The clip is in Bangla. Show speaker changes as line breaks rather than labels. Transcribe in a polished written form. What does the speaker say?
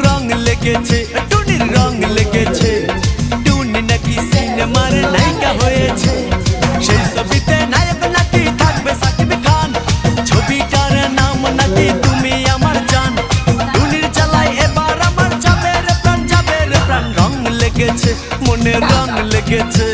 রং লেগেছে, টুনির রং লেগেছে। টুনি নাকি সিনেমার নায়িকা হয়েছে। সেই ছবিতে নায়ক নাকি থাকবে সাকিব খান। ছবিটার নাম নাকি তুমি আমার জান। টুনির জ্বালায় এবার আমার যাবে রে প্রাণ, যাবে রে প্রাণ। রং লেগেছে, মনে রং লেগেছে।